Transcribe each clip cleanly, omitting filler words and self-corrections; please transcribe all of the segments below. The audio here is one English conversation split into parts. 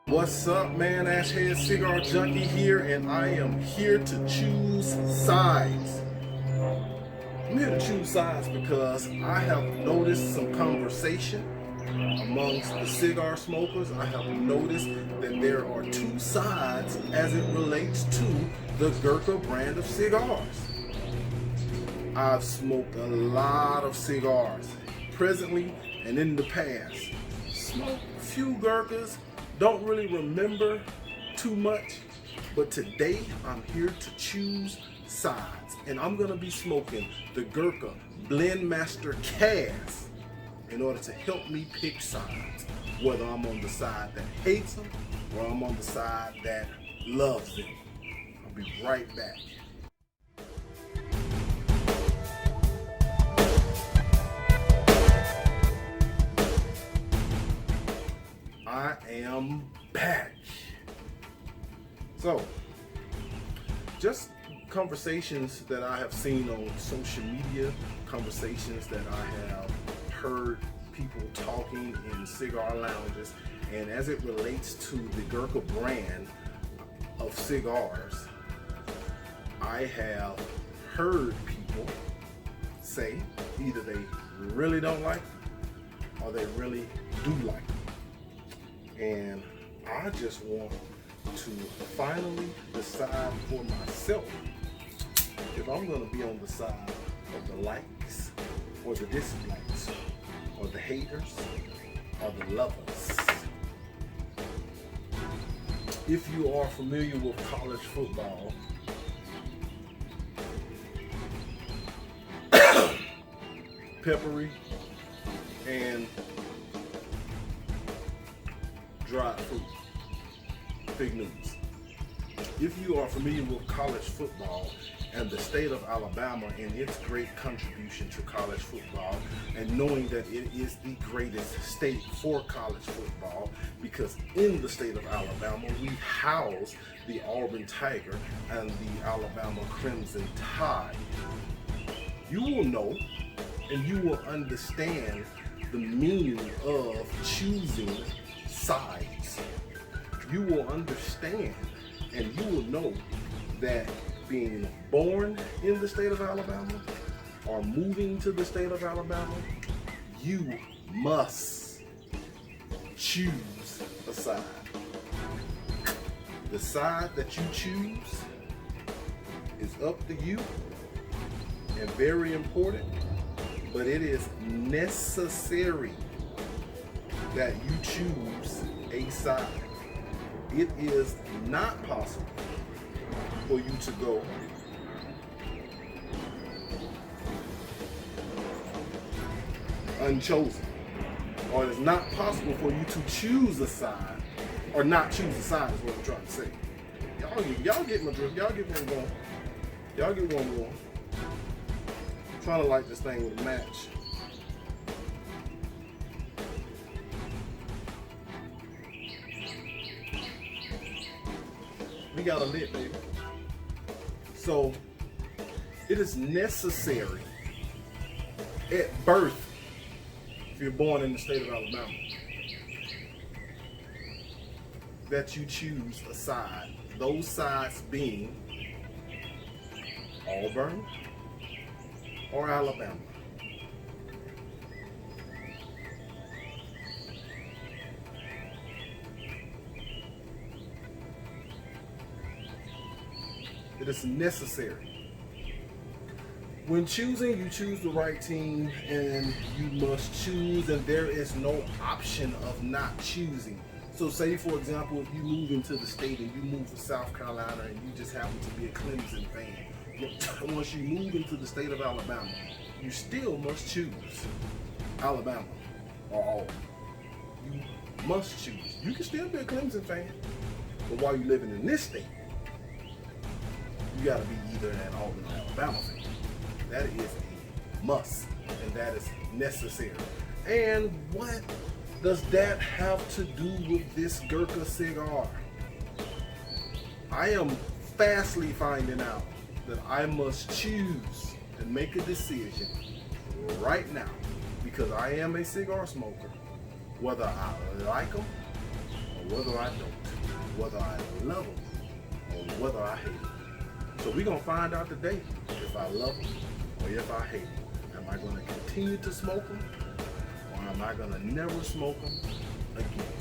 What's up, man? Ashhead Cigar Junkie here, and I am here to choose sides. I'm here to choose sides because I have noticed some conversation amongst the cigar smokers. I have noticed that there are two sides as it relates to the Gurkha brand of cigars. I've smoked a lot of cigars, presently and in the past. Smoked a few Gurkhas. Don't really remember too much, but today I'm here to choose sides, and I'm gonna be smoking the Gurkha Blendmaster'S Cask in order to help me pick sides, whether I'm on the side that hates them or I'm on the side that loves them. I'll be right back. I am back. So, just conversations that I have seen on social media, conversations that I have heard people talking in cigar lounges, and as it relates to the Gurkha brand of cigars, I have heard people say either they really don't like them or they really do like them. And I just want to finally decide for myself if I'm going to be on the side of the likes or the dislikes, or the haters or the lovers. If you are familiar with college football, peppery and dried fruit, big news. If you are familiar with college football and the state of Alabama and its great contribution to college football, and knowing that it is the greatest state for college football, because in the state of Alabama we house the Auburn Tiger and the Alabama Crimson Tide, you will know and you will understand the meaning of choosing sides. You will understand and you will know that being born in the state of Alabama or moving to the state of Alabama, you must choose a side. The side that you choose is up to you and very important, but it is necessary that you choose a side. It is not possible for you to go unchosen, or it's not possible for you to choose a side or not choose a side is what I'm trying to say. Y'all get my drift. Y'all get where I'm going. Y'all get where I'm going. I'm trying to light this thing with a match. We got a lit, baby. So it is necessary at birth, if you're born in the state of Alabama, that you choose a side. Those sides being Auburn or Alabama. It is necessary. When choosing, you choose the right team, and you must choose, and there is no option of not choosing. So say, for example, if you move into the state and you move to South Carolina and you just happen to be a Clemson fan, once you move into the state of Alabama, you still must choose Alabama or Auburn. You must choose. You can still be a Clemson fan, but while you're living in this state, you gotta be either an Auburn or Alabama fan. That is a must, and that is necessary. And what does that have to do with this Gurkha cigar? I am fastly finding out that I must choose and make a decision right now, because I am a cigar smoker, whether I like them or whether I don't, whether I love them or whether I hate them. So we're gonna find out today if I love them or if I hate them. Am I gonna continue to smoke them or am I gonna never smoke them again?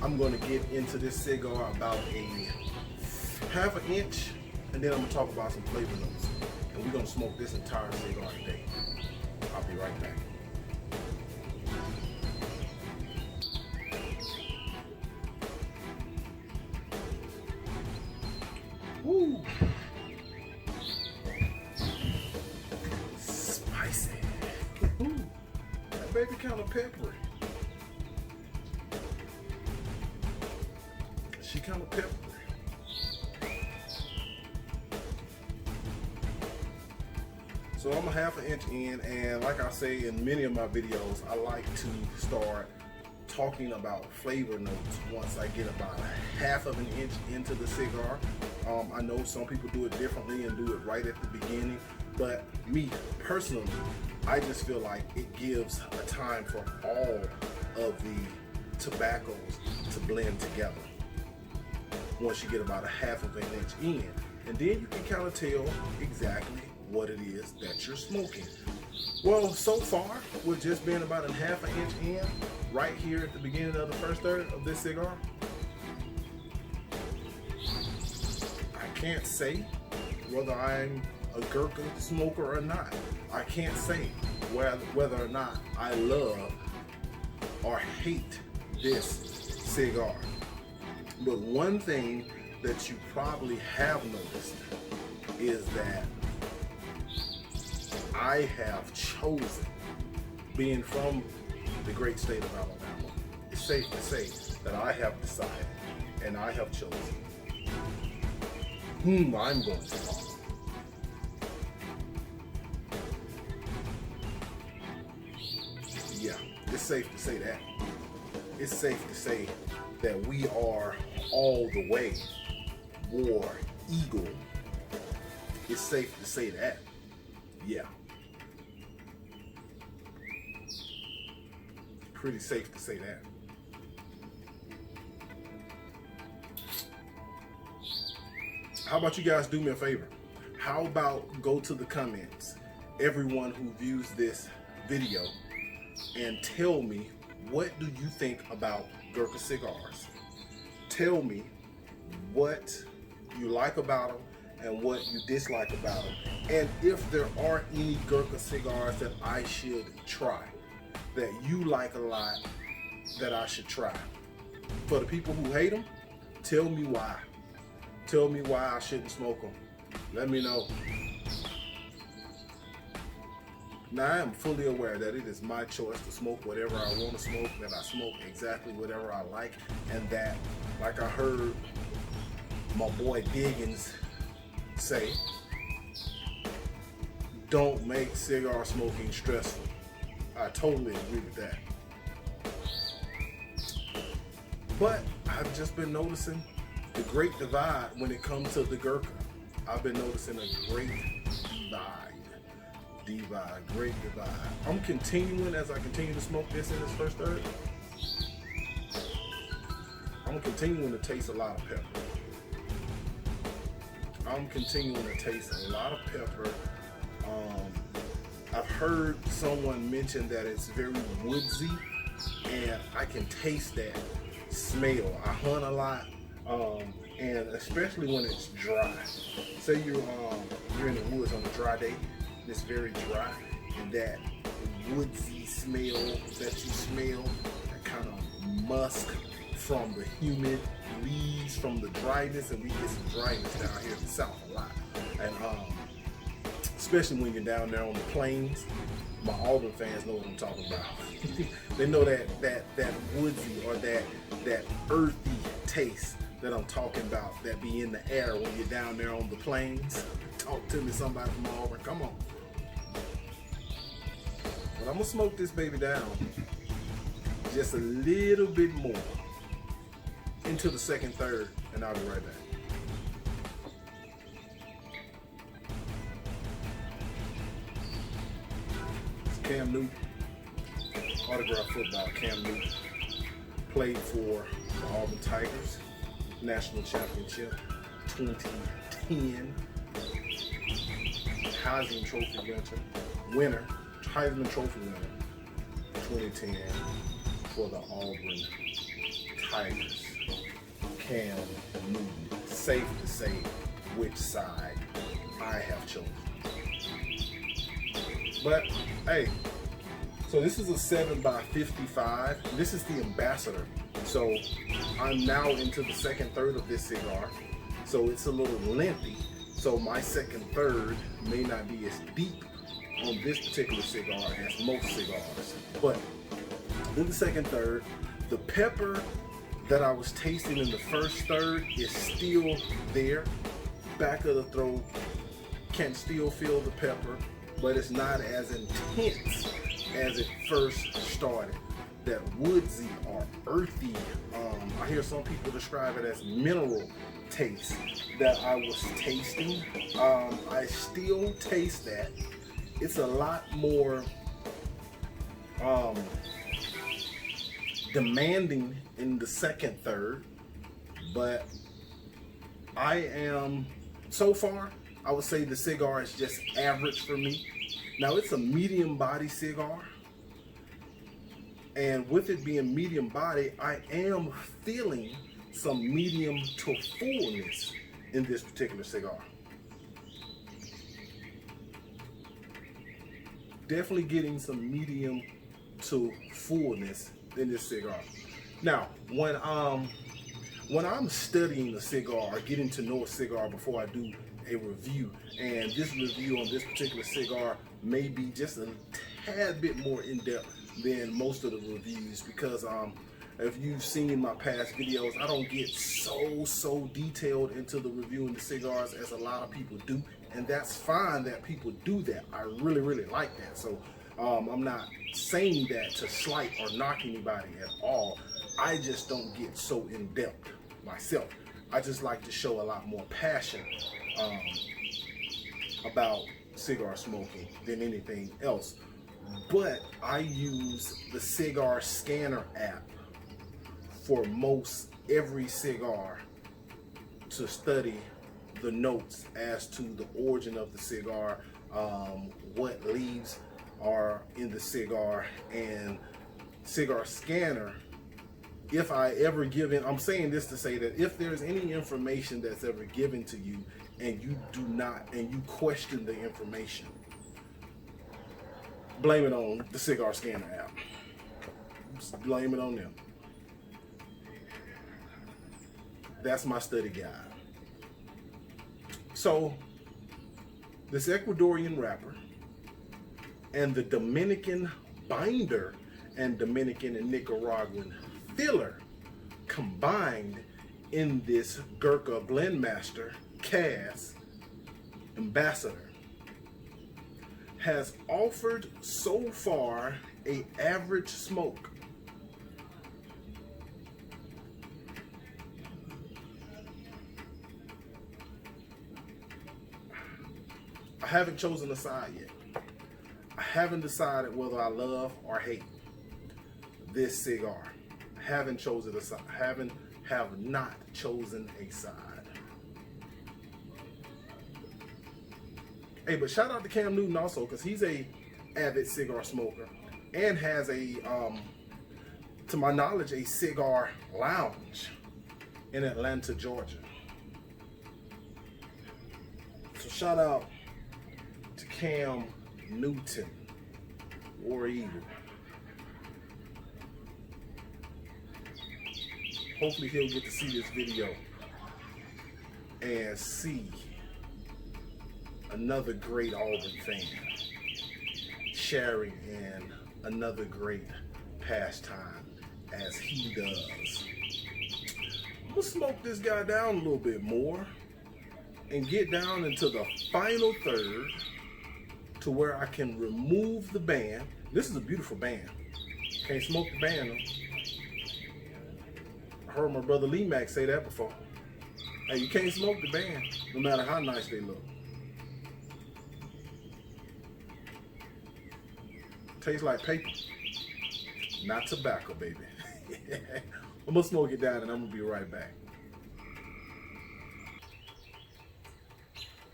I'm going to get into this cigar about a half an inch, and then I'm going to talk about some flavor notes. And we're going to smoke this entire cigar today. I'll be right back. Woo! Spicy. That baby kind of peppery. She kind of peppery. So I'm a half an inch in, and like I say in many of my videos, I like to start talking about flavor notes once I get about a half of an inch into the cigar. I know some people do it differently and do it right at the beginning, but me personally, I just feel like it gives a time for all of the tobaccos to blend together once you get about a half of an inch in. And then you can kind of tell exactly what it is that you're smoking. Well, so far, with just being about a half an inch in, right here at the beginning of the first third of this cigar, I can't say whether I'm a Gurkha smoker or not. I can't say whether or not I love or hate this cigar. But one thing that you probably have noticed is that I have chosen, being from the great state of Alabama, it's safe to say that I have decided and I have chosen whom I'm going to follow. Yeah, it's safe to say that. It's safe to say that we are all the way War Eagle. It's safe to say that. Yeah. Pretty safe to say that. How about you guys do me a favor? How about go to the comments, everyone who views this video, and tell me, what do you think about Gurkha cigars? Tell me what you like about them and what you dislike about them, and if there are any Gurkha cigars that I should try, that you like a lot, that I should try. For the people who hate them, tell me why. Tell me why I shouldn't smoke them. Let me know. Now, I am fully aware that it is my choice to smoke whatever I want to smoke, that I smoke exactly whatever I like, and that, like I heard my boy Diggins say, don't make cigar smoking stressful. I totally agree with that. But I've just been noticing the great divide when it comes to the Gurkha. I've been noticing a great great divide. I'm continuing, as I continue to smoke this in this first third, I'm continuing to taste a lot of pepper. I'm continuing to taste a lot of pepper. I've heard someone mention that it's very woodsy, and I can taste that smell. I hunt a lot, and especially when it's dry. Say you're in the woods on a dry day, it's very dry, and that woodsy smell that you smell, that kind of musk from the humid leaves, from the dryness, and we get some dryness down here in the south a lot. And especially when you're down there on the plains. My Auburn fans know what I'm talking about. They know that woodsy or that earthy taste that I'm talking about, that be in the air when you're down there on the plains. Talk to me, somebody from Auburn. Come on. But I'm gonna smoke this baby down just a little bit more into the second third, and I'll be right back. Cam Newton, autograph football. Cam Newton played for the Auburn Tigers, national championship, 2010. Heisman Trophy winner, Heisman Trophy winner, 2010 for the Auburn Tigers. Cam Newton. Safe to say which side I have chosen. But hey, so this is a 7x55. This is the Ambassador. So I'm now into the second third of this cigar. So it's a little lengthy. So my second third may not be as deep on this particular cigar as most cigars. But in the second third, the pepper that I was tasting in the first third is still there. Back of the throat, can still feel the pepper, but it's not as intense as it first started. That woodsy or earthy, I hear some people describe it as mineral taste that I was tasting. I still taste that. It's a lot more demanding in the second third, but I am, so far, I would say the cigar is just average for me. Now it's a medium body cigar, and with it being medium body, I am feeling some medium to fullness in this particular cigar. Definitely getting some medium to fullness in this cigar. Now, when I'm studying a cigar or getting to know a cigar before I do a review, and this review on this particular cigar may be just a tad bit more in-depth than most of the reviews, because if you've seen my past videos, I don't get so detailed into the reviewing the cigars as a lot of people do, and that's fine that people do that. I really like that. So I'm not saying that to slight or knock anybody at all. I just don't get so in-depth myself. I just like to show a lot more passion about cigar smoking than anything else. But I use the Cigar Scanner app for most every cigar to study the notes as to the origin of the cigar, what leaves are in the cigar, and Cigar Scanner, if I ever give in, I'm saying this to say that if there's any information that's ever given to you and you do not, and you question the information, blame it on the Cigar Scanner app. Just blame it on them. That's my study guide. So, this Ecuadorian wrapper and the Dominican binder and Dominican and Nicaraguan filler combined in this Gurkha Blendmaster's Cask Ambassador has offered so far an average smoke. I haven't chosen a side yet. I haven't decided whether I love or hate this cigar. I haven't chosen a side. Have not chosen a side. Hey, but shout out to Cam Newton also, because he's a avid cigar smoker and has a, to my knowledge, a cigar lounge in Atlanta, Georgia. So shout out to Cam Newton, War Eagle. Hopefully he'll get to see this video and see another great Auburn fan sharing in another great pastime as he does. I'm gonna smoke this guy down a little bit more and get down into the final third to where I can remove the band. This is a beautiful band. Can't smoke the band though. I heard my brother Lee Mack say that before. Hey, you can't smoke the band no matter how nice they look. Tastes like paper, not tobacco, baby. I'm gonna smoke it down and I'm gonna be right back.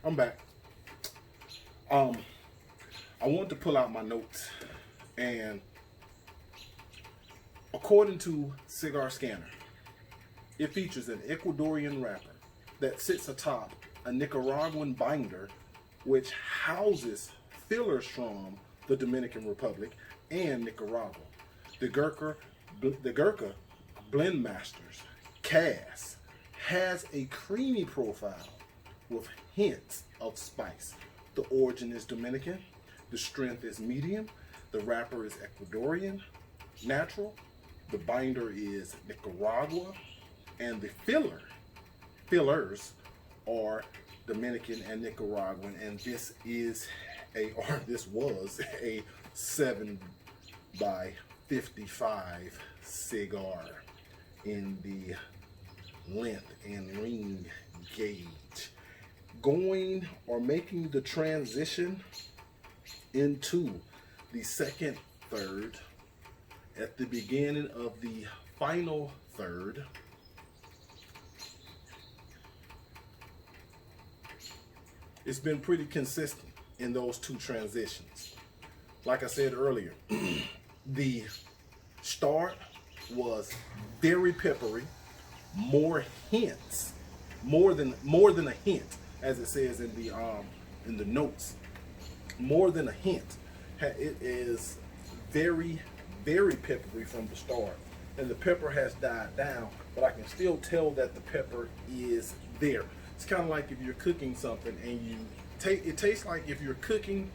I'm back. I wanted to pull out my notes, and according to Cigar Scanner, it features an Ecuadorian wrapper that sits atop a Nicaraguan binder which houses fillers from the Dominican Republic and Nicaragua. The Gurkha Blendmaster'S Cask has a creamy profile with hints of spice. The origin is Dominican, the strength is medium, the wrapper is Ecuadorian, natural, the binder is Nicaragua, and the fillers are Dominican and Nicaraguan, and this was a 7x55 cigar in the length and ring gauge. Going or making the transition into the second third at the beginning of the final third. It's been pretty consistent in those two transitions. Like I said earlier, the start was very peppery, more hints, more than a hint, as it says in the notes. More than a hint. It is very, very peppery from the start, and the pepper has died down, but I can still tell that the pepper is there. It's kind of like if you're cooking something and it tastes like if you're cooking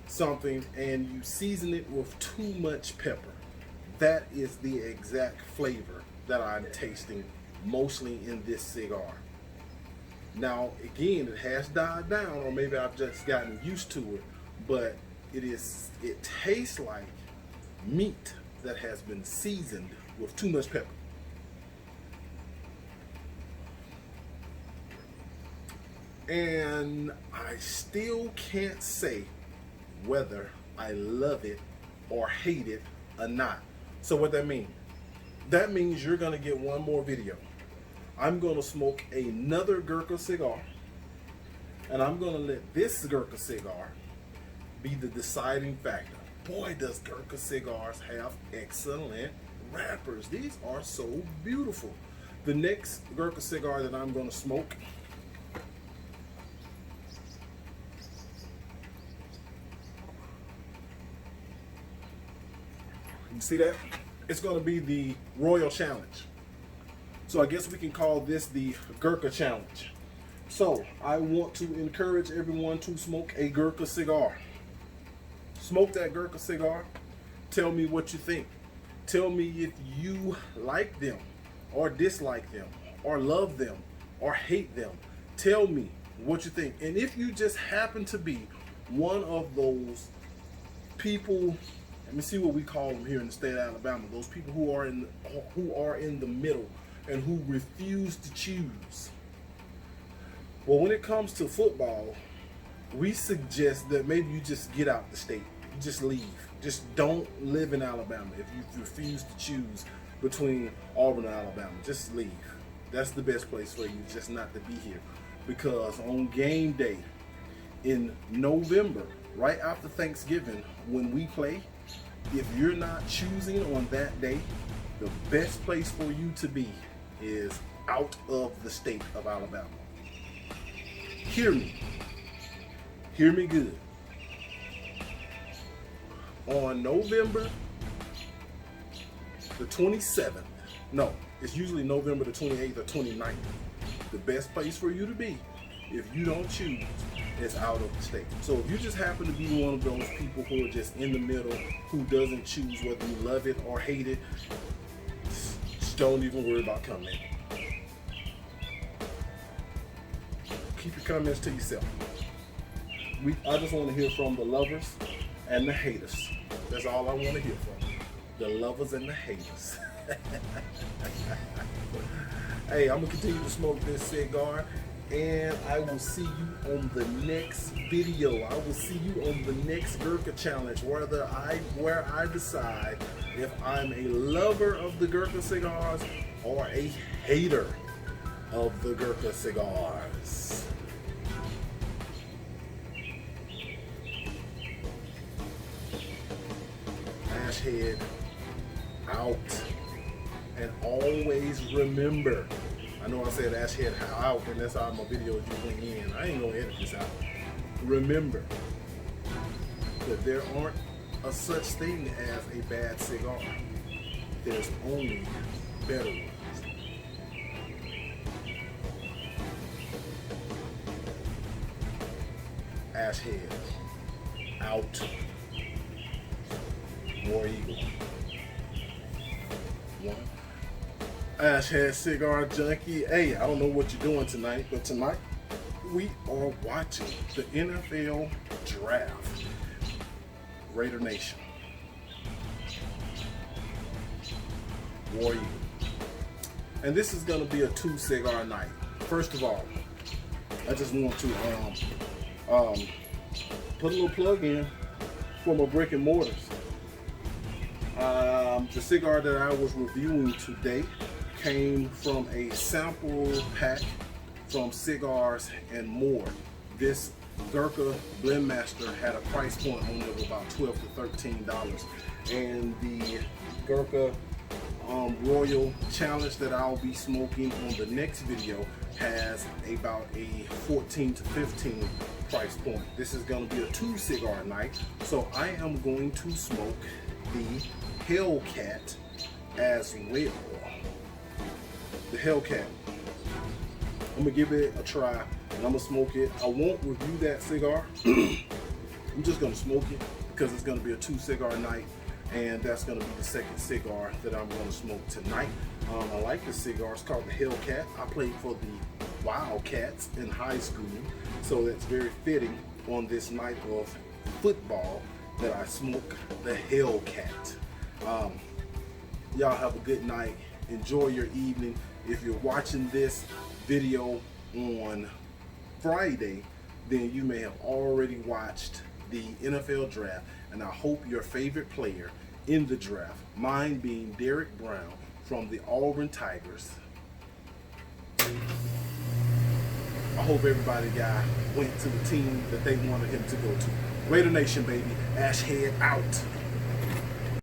something and you season it with too much pepper. That is the exact flavor that I'm tasting mostly in this cigar. Now, again, it has died down, or maybe I've just gotten used to it, but it tastes like meat that has been seasoned with too much pepper. And I still can't say whether I love it or hate it or not. So what that means? That means you're gonna get one more video. I'm gonna smoke another Gurkha cigar, and I'm gonna let this Gurkha cigar be the deciding factor. Boy, does Gurkha cigars have excellent wrappers. These are so beautiful. The next Gurkha cigar that I'm gonna smoke you see that? It's going to be the Royal Challenge. So I guess we can call this the Gurkha Challenge. So I want to encourage everyone to smoke a Gurkha cigar. Smoke that Gurkha cigar. Tell me what you think. Tell me if you like them or dislike them or love them or hate them. Tell me what you think. And if you just happen to be one of those people, let me see what we call them here in the state of Alabama. Those people who are in the middle and who refuse to choose. Well, when it comes to football, we suggest that maybe you just get out the state. You just leave. Just don't live in Alabama if you refuse to choose between Auburn and Alabama. Just leave. That's the best place for you, just not to be here. Because on game day in November, right after Thanksgiving, when we play, if you're not choosing on that day, the best place for you to be is out of the state of Alabama. Hear me. Hear me good. On November the 27th, no, it's usually November the 28th or 29th, the best place for you to be, if you don't choose, is out of the state. So if you just happen to be one of those people who are just in the middle, who doesn't choose whether you love it or hate it, just don't even worry about coming in. Keep your comments to yourself. I just want to hear from the lovers and the haters. That's all I want to hear from. The lovers and the haters. Hey, I'm going to continue to smoke this cigar. and I will see you on the next video. I will see you on the next Gurkha challenge, where I decide if I'm a lover of the Gurkha cigars or a hater of the Gurkha cigars. Ash head out. And always remember, I know I said ash head out, and that's how my videos usually end. I ain't gonna edit this out. Remember that there aren't a such thing as a bad cigar. There's only better ones. Ash head out. War Eagle. One. Ash head cigar junkie. Hey, I don't know what you're doing tonight, but tonight we are watching the NFL draft. Raider Nation. War Eagle. And this is going to be a 2 cigar night. First of all, I just want to put a little plug in for my brick and mortars. The cigar that I was reviewing today came from a sample pack from Cigars and More. This Gurkha Blendmaster had a price point on it of about $12 to $13, and the Gurkha Royal Challenge that I'll be smoking on the next video has about a 14 to 15 price point. This is going to be a 2 cigar night, so I am going to smoke the Hellcat as well. The Hellcat. I'm gonna give it a try and I'm gonna smoke it. I won't review that cigar. I'm just gonna smoke it because it's gonna be a 2 cigar night, and that's gonna be the second cigar that I'm gonna smoke tonight. I like this cigar. It's called the Hellcat. I played for the Wildcats in high school, so that's very fitting on this night of football that I smoke the Hellcat. Y'all have a good night. Enjoy your evening. If you're watching this video on Friday, then you may have already watched the NFL draft, and I hope your favorite player in the draft, mine being Derrick Brown from the Auburn Tigers. I hope everybody went to the team that they wanted him to go to. Raider Nation, baby. Ash head out.